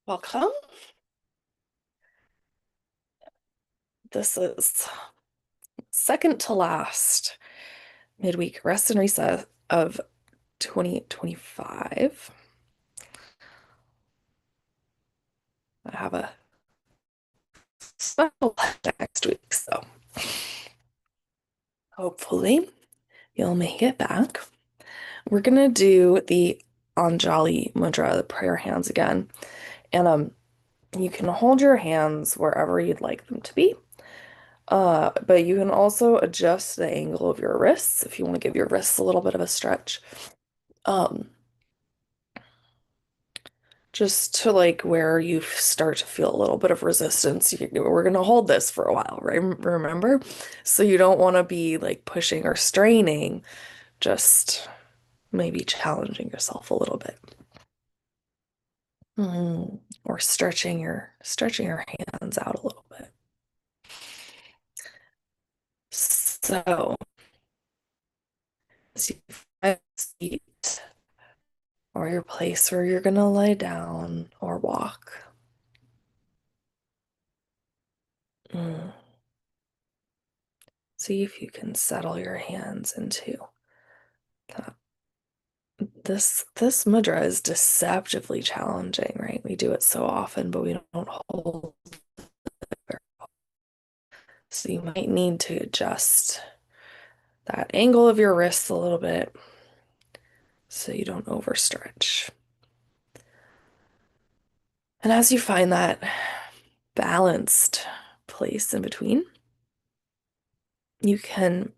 Welcome. This is second to last midweek rest and reset of 2025. I have a special next week, so hopefully you'll make it back. We're gonna do the Anjali Mudra, the prayer hands again. And you can hold your hands wherever you'd like them to be. But you can also adjust the angle of your wrists if you want to give your wrists a little bit of a stretch. Um, just to like where you start to feel a little bit of resistance. We're going to hold this for a while, right? Remember? So you don't want to be like pushing or straining, just maybe challenging yourself a little bit. Or stretching your hands out a little bit. So, as you find a seat or your place where you're going to lie down or walk. Mm. See if you can settle your hands into that. This mudra is deceptively challenging, right? We do it so often, but we don't hold it very well. So you might need to adjust that angle of your wrists a little bit so you don't overstretch. And as you find that balanced place in between, you can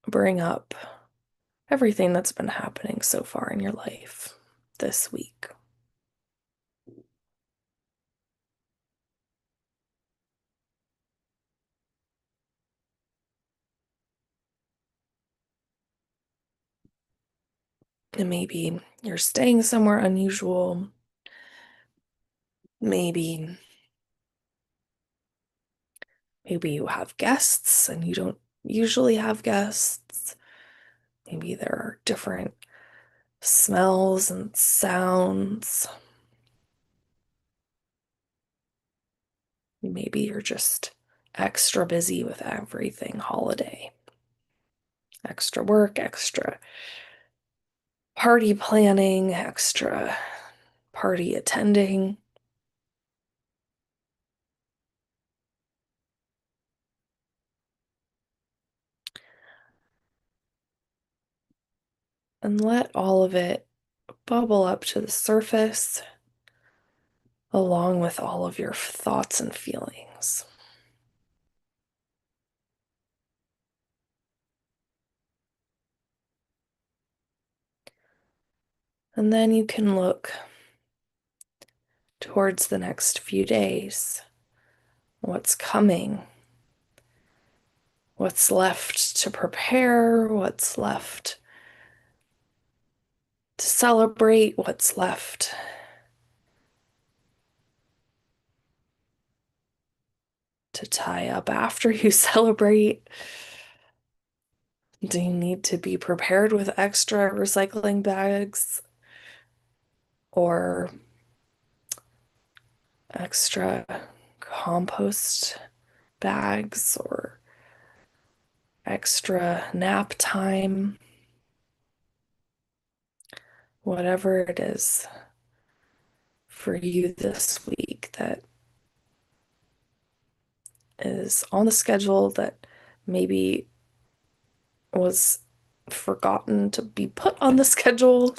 bring up everything that's been happening so far in your life this week. And maybe you're staying somewhere unusual. Maybe you have guests and you don't usually have guests. Maybe there are different smells and sounds. Maybe you're just extra busy with everything holiday. Extra work, extra party planning, extra party attending. And let all of it bubble up to the surface along with all of your thoughts and feelings. And then you can look towards the next few days, what's coming, what's left to prepare, what's left to celebrate, what's left to tie up after you celebrate. Do you need to be prepared with extra recycling bags or extra compost bags or extra nap time? Whatever it is for you this week that is on the schedule that maybe was forgotten to be put on the schedule.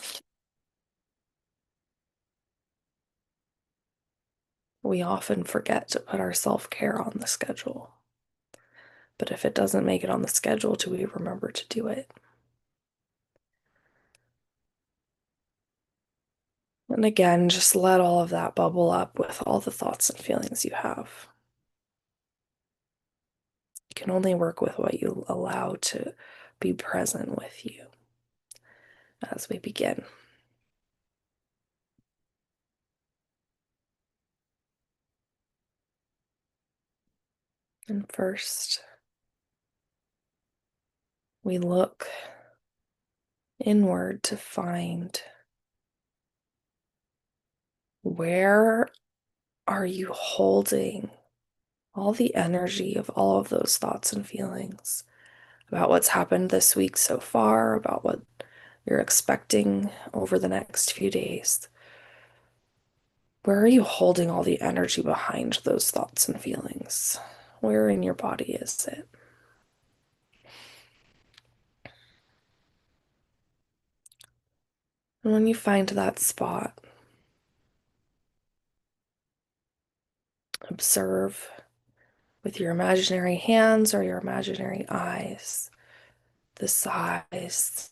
We often forget to put our self-care on the schedule. But if it doesn't make it on the schedule, do we remember to do it? And again, just let all of that bubble up with all the thoughts and feelings you have. You can only work with what you allow to be present with you as we begin. And first, we look inward to find where are you holding all the energy of all of those thoughts and feelings about what's happened this week so far, about what you're expecting over the next few days? Where are you holding all the energy behind those thoughts and feelings? Where in your body is it? And when you find that spot, observe with your imaginary hands or your imaginary eyes the size.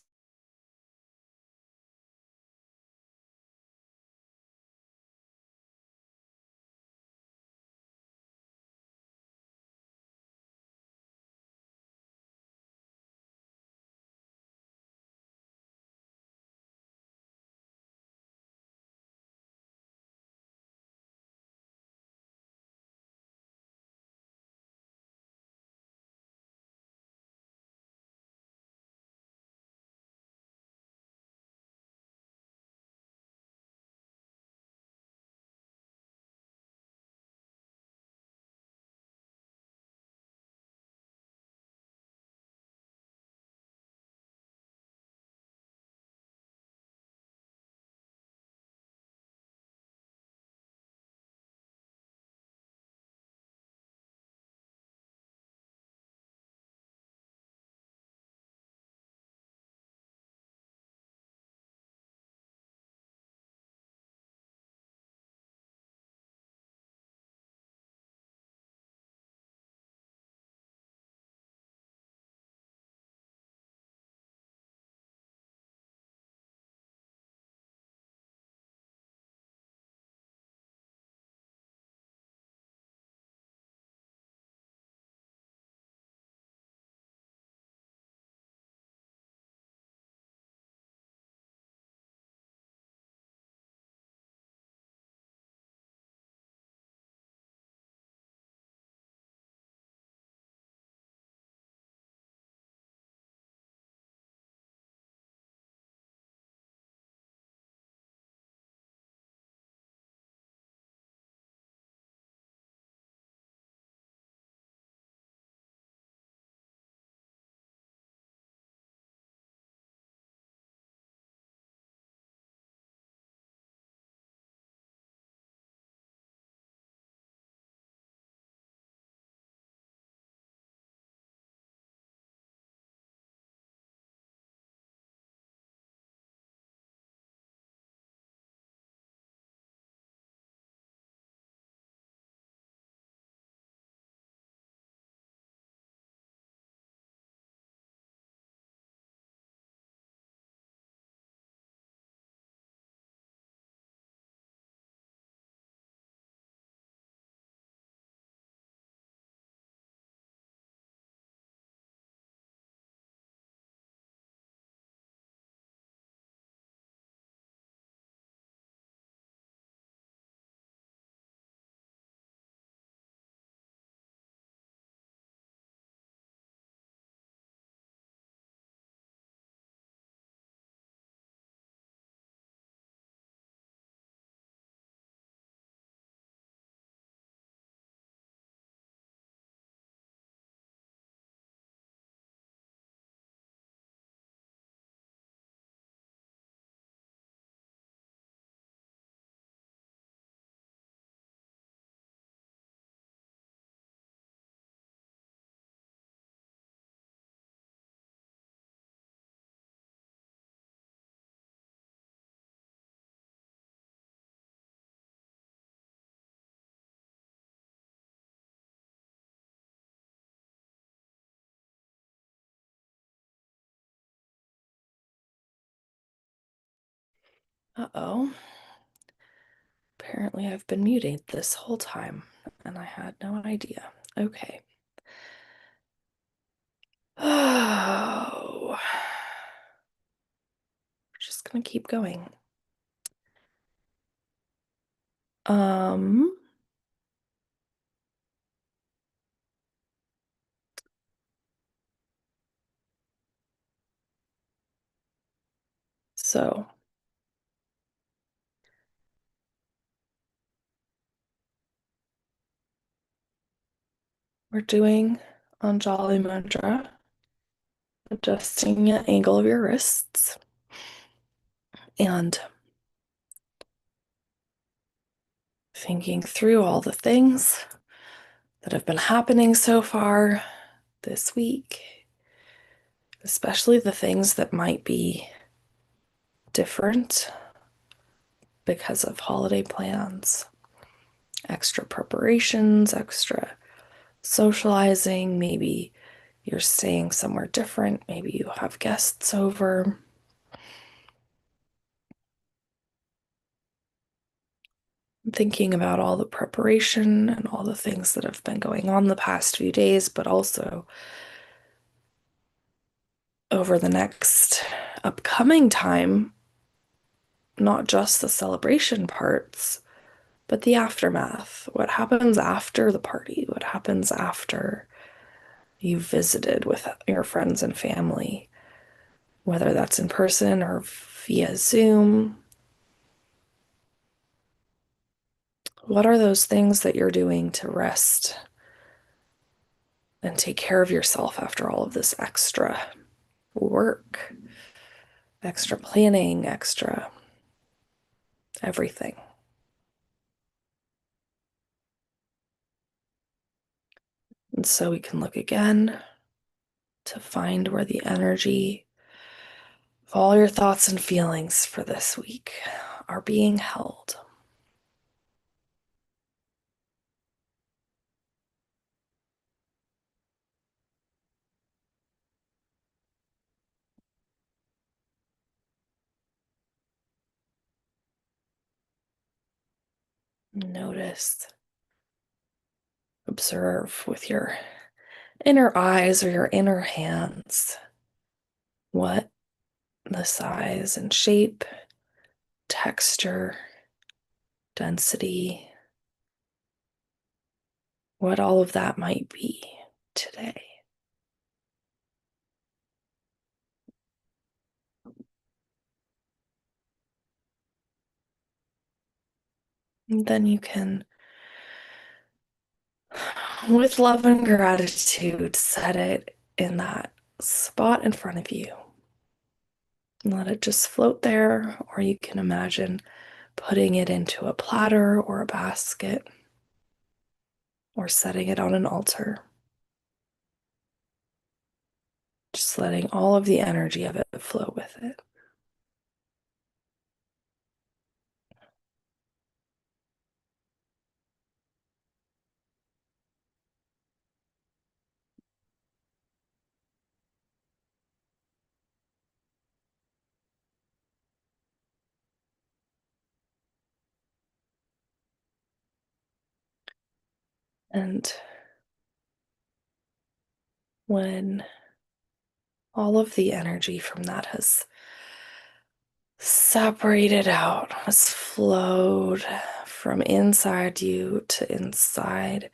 Uh-oh. Apparently, I've been muted this whole time, and I had no idea. Okay. Oh, we're just gonna keep going. Um, so We're doing Anjali Mudra, adjusting the angle of your wrists and thinking through all the things that have been happening so far this week, especially the things that might be different because of holiday plans, extra preparations, extra socializing. Maybe you're staying somewhere different. Maybe you have guests over. Thinking about all the preparation and all the things that have been going on the past few days, but also over the next upcoming time, not just the celebration parts, but the aftermath. What happens after the party? What happens after you visited with your friends and family, whether that's in person or via Zoom? What are those things that you're doing to rest and take care of yourself after all of this extra work, extra planning, extra everything? And so we can look again to find where the energy of all your thoughts and feelings for this week are being held. Notice, observe with your inner eyes or your inner hands what the size and shape, texture, density, what all of that might be today. And then you can, with love and gratitude, set it in that spot in front of you. And let it just float there, or you can imagine putting it into a platter or a basket or setting it on an altar. Just letting all of the energy of it flow with it. And when all of the energy from that has separated out, has flowed from inside you to inside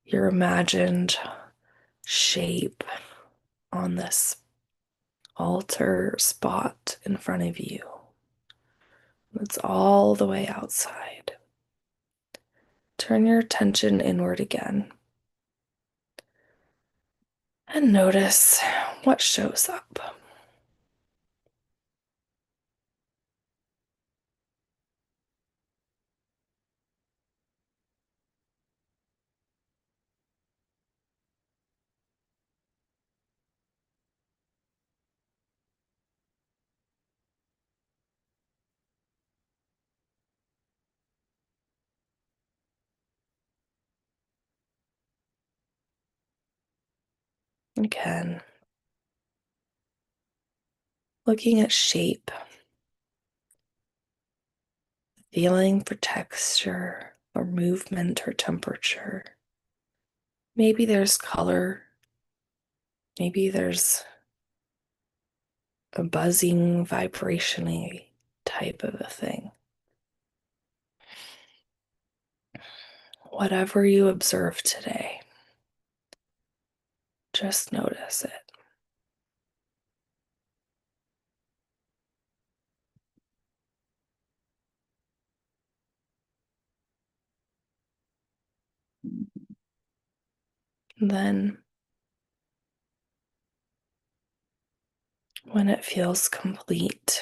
your imagined shape on this altar spot in front of you. It's all the way outside. Turn your attention inward again and notice what shows up. Again, looking at shape, feeling for texture or movement or temperature. Maybe there's color. Maybe there's a buzzing, vibration-y type of a thing. Whatever you observe today, just notice it. And then when it feels complete,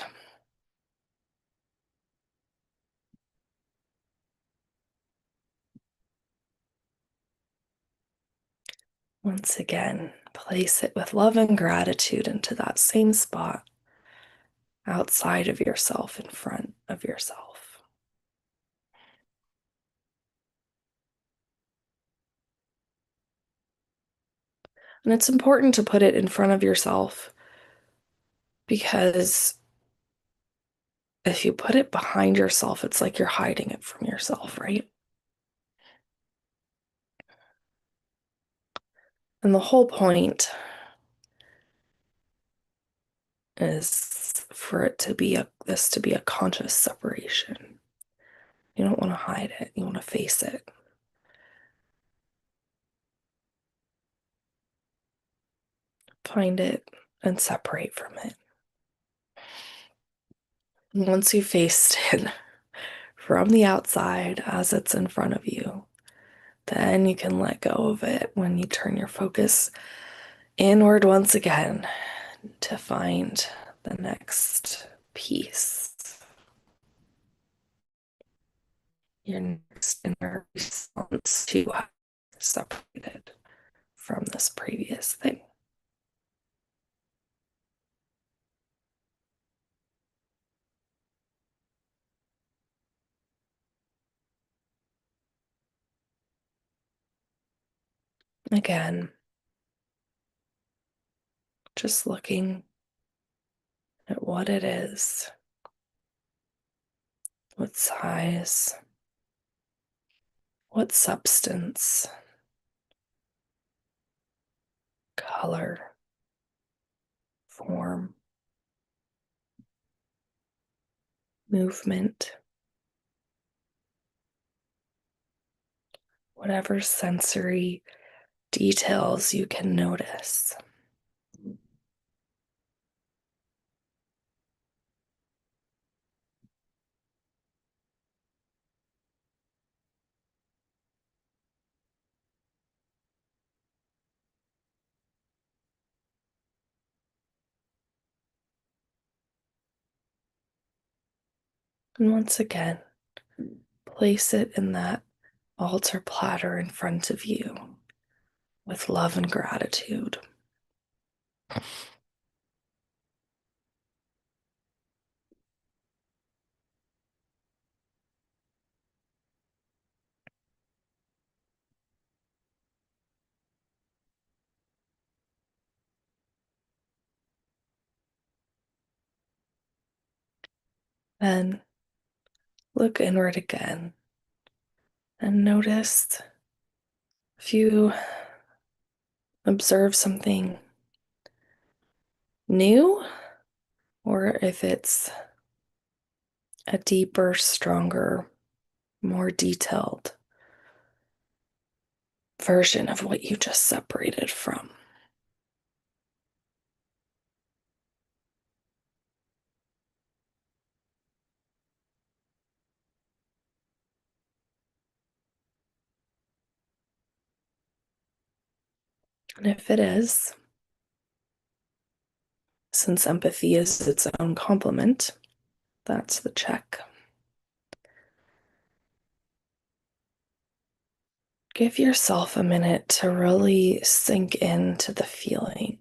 once again, place it with love and gratitude into that same spot outside of yourself, in front of yourself. And it's important to put it in front of yourself because if you put it behind yourself, it's like you're hiding it from yourself, right? And the whole point is for it to be this to be a conscious separation. You don't want to hide it. You want to face it. Find it and separate from it. And once you faced it from the outside as it's in front of you, then you can let go of it when you turn your focus inward once again to find the next piece, your next inner response to how you're separated from this previous thing. Again, just looking at what it is, what size, what substance, color, form, movement, whatever sensory details you can notice. And once again, place it in that altar platter in front of you with love and gratitude. And look inward again and notice if you observe something new or if it's a deeper, stronger, more detailed version of what you just separated from. And if it is, since empathy is its own complement, that's the check. Give yourself a minute to really sink into the feeling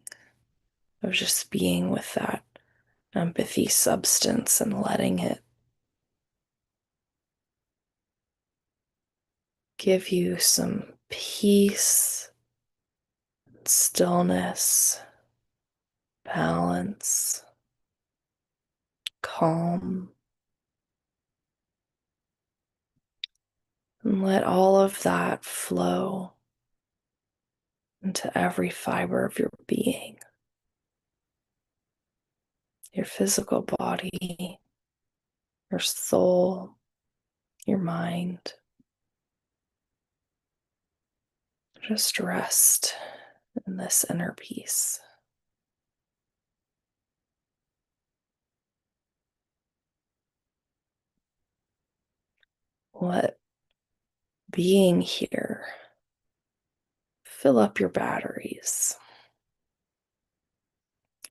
of just being with that empathy substance and letting it give you some peace, stillness, balance, calm. And let all of that flow into every fiber of your being, your physical body, your soul, your mind. Just rest in this inner peace. Let being here fill up your batteries,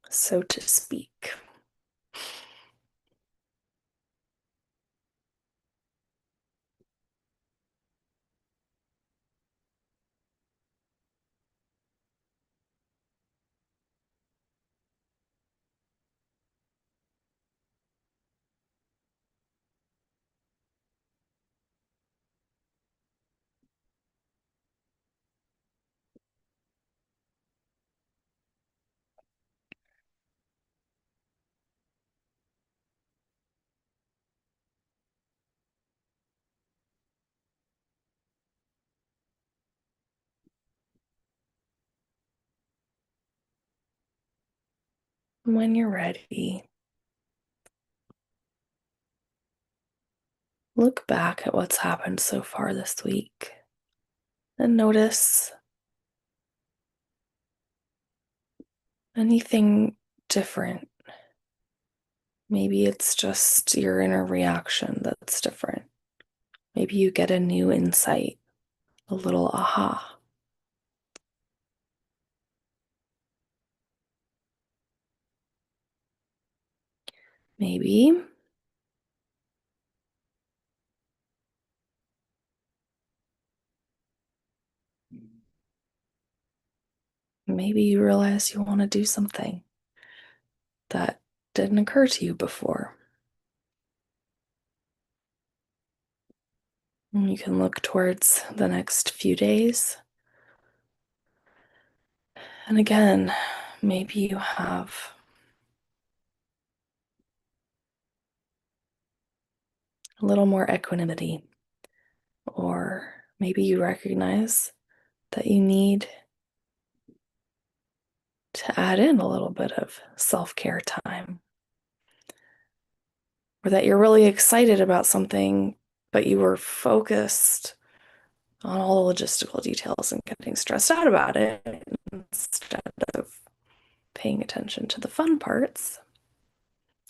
so to speak. When you're ready, look back at what's happened so far this week and notice anything different. Maybe it's just your inner reaction that's different. Maybe you get a new insight, a little aha. Maybe you realize you want to do something that didn't occur to you before. And you can look towards the next few days. And again, maybe you have a little more equanimity, or maybe you recognize that you need to add in a little bit of self-care time, or that you're really excited about something, but you were focused on all the logistical details and getting stressed out about it instead of paying attention to the fun parts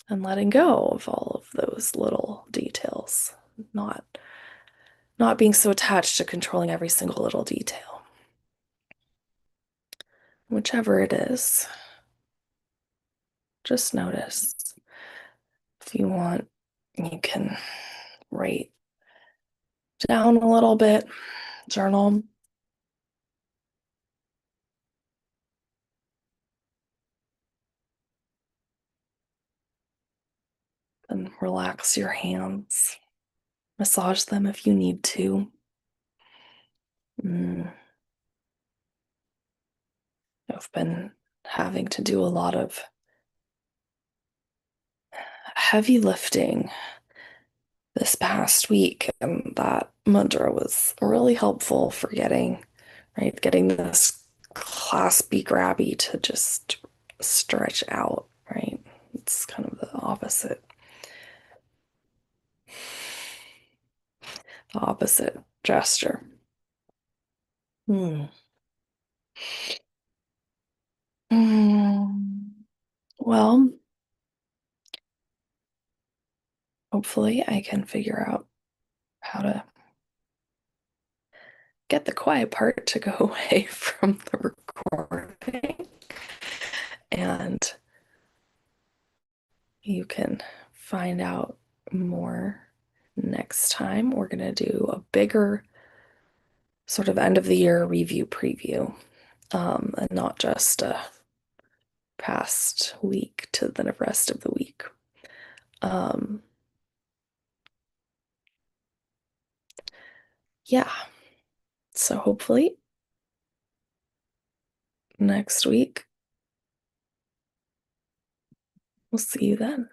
and letting go of all of those little details, not being so attached to controlling every single little detail. Whichever it is, just notice. If you want, you can write down a little bit, journal, and relax your hands. Massage them if you need to. I've been having to do a lot of heavy lifting this past week, and that mudra was really helpful for getting this claspy grabby to just stretch out, right? It's kind of the opposite gesture. Hmm. Well, hopefully I can figure out how to get the quiet part to go away from the recording, and you can find out more next time. We're going to do a bigger sort of end of the year review preview, and not just a past week to the rest of the week. Yeah, so hopefully next week we'll see you then.